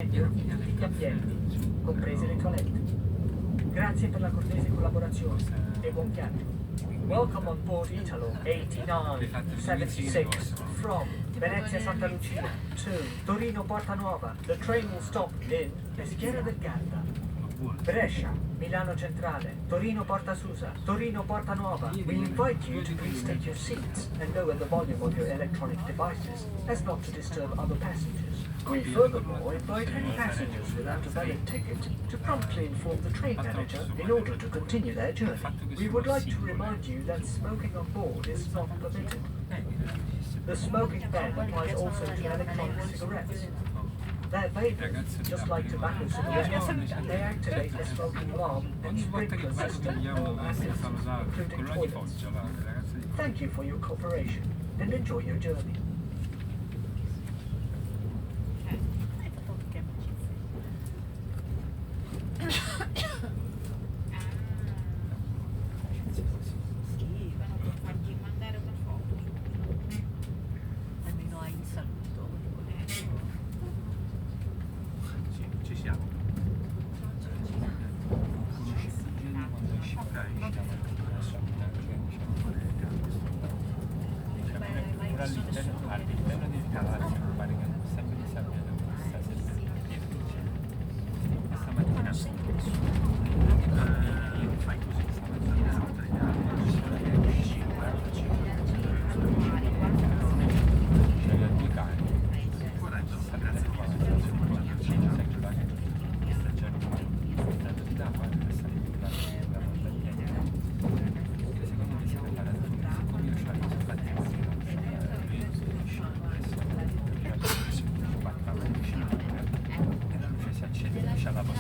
tutti gli ambienti, comprese le toilette. Grazie per la cortese collaborazione e buon viaggio. Welcome on board Italo 8976 from Venezia Santa Lucia to Torino Porta Nuova. The train will stop in Peschiera del Garda, Brescia, Milano Centrale, Torino Porta Susa, Torino Porta Nuova. We invite you to please take your seats and lower the volume of your electronic devices as not to disturb other passengers. We furthermore invite any passengers without a valid ticket to promptly inform the train manager in order to continue their journey. We would like to remind you that smoking on board is not permitted. The smoking ban applies also to electronic cigarettes. They're vapors, just like tobacco cigarettes, and they activate the smoking alarm and sprinkler system in all assets, including toilets. Thank you for your cooperation and enjoy your journey. All'interno di cavalli pare che non sempre di sabbia da questa stamattina fai così stamattina c'è la due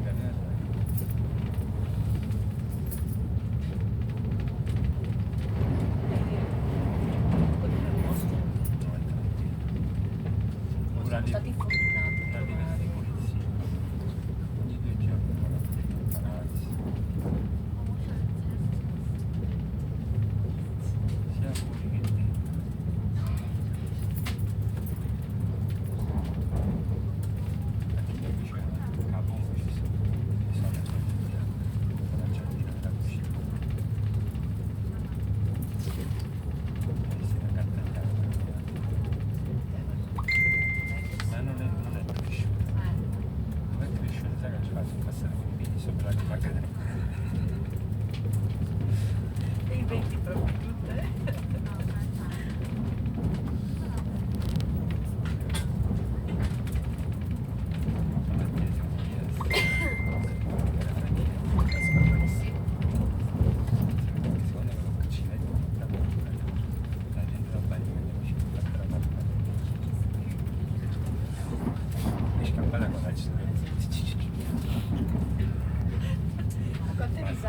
cani stati fortunati. La linea di polizia ogni 2 giorni sia fuori che dentro.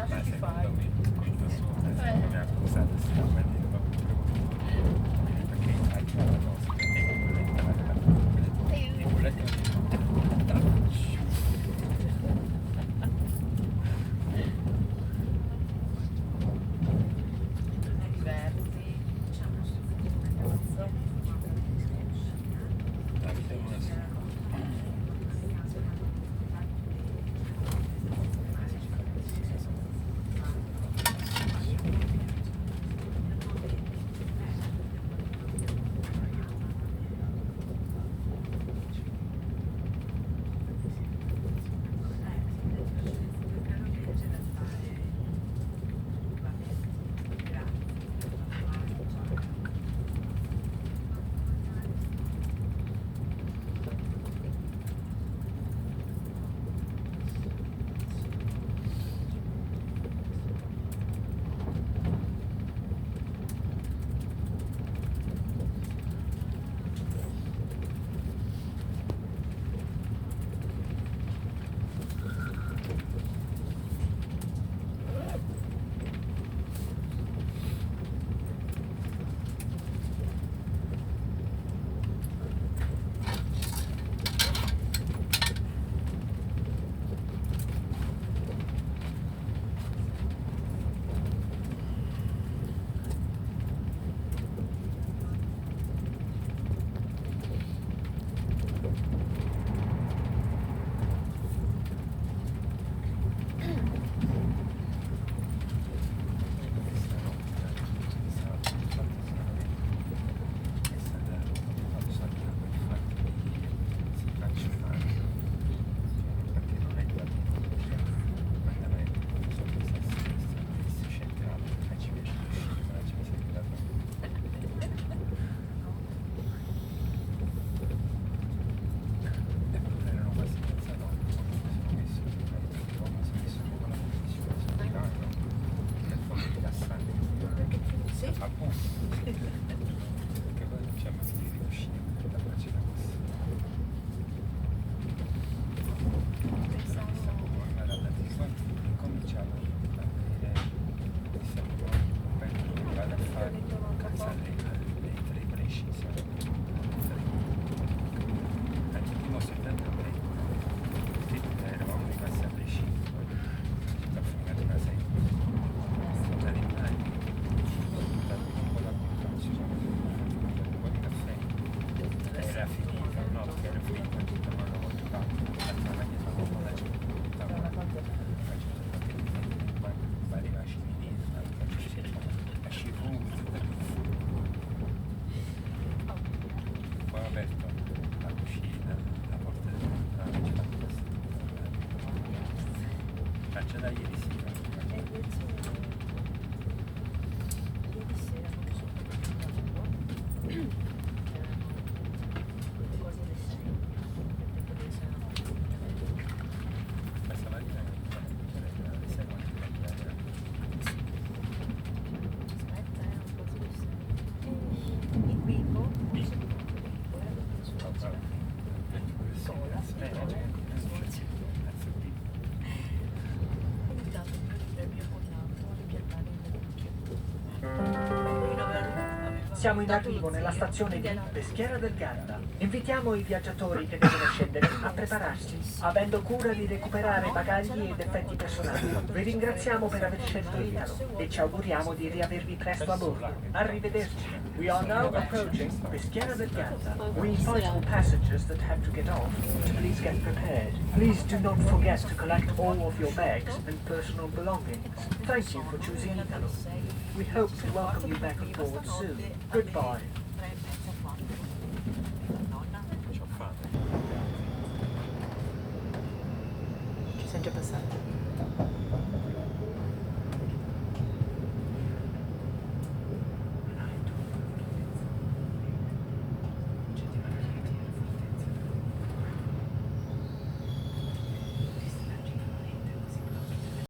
sa Ma ci fai. secondo me colpa sua, mi ha accusato sta prendendo perché immagino la cosa, perché il bulletto Diversi. la vita è una sola. Siamo in arrivo nella stazione di Peschiera del Garda. Invitiamo i viaggiatori che devono scendere a prepararsi, avendo cura di recuperare bagagli ed effetti personali. Vi ringraziamo per aver scelto Italo e ci auguriamo di riavervi presto a bordo. Arrivederci. We are now approaching Peschiera del Garda. We invite all passengers that have to get off to please get prepared. Please do not forget to collect all of your bags and personal belongings. Thank you for choosing Italo. We hope to welcome you back aboard soon. Goodbye.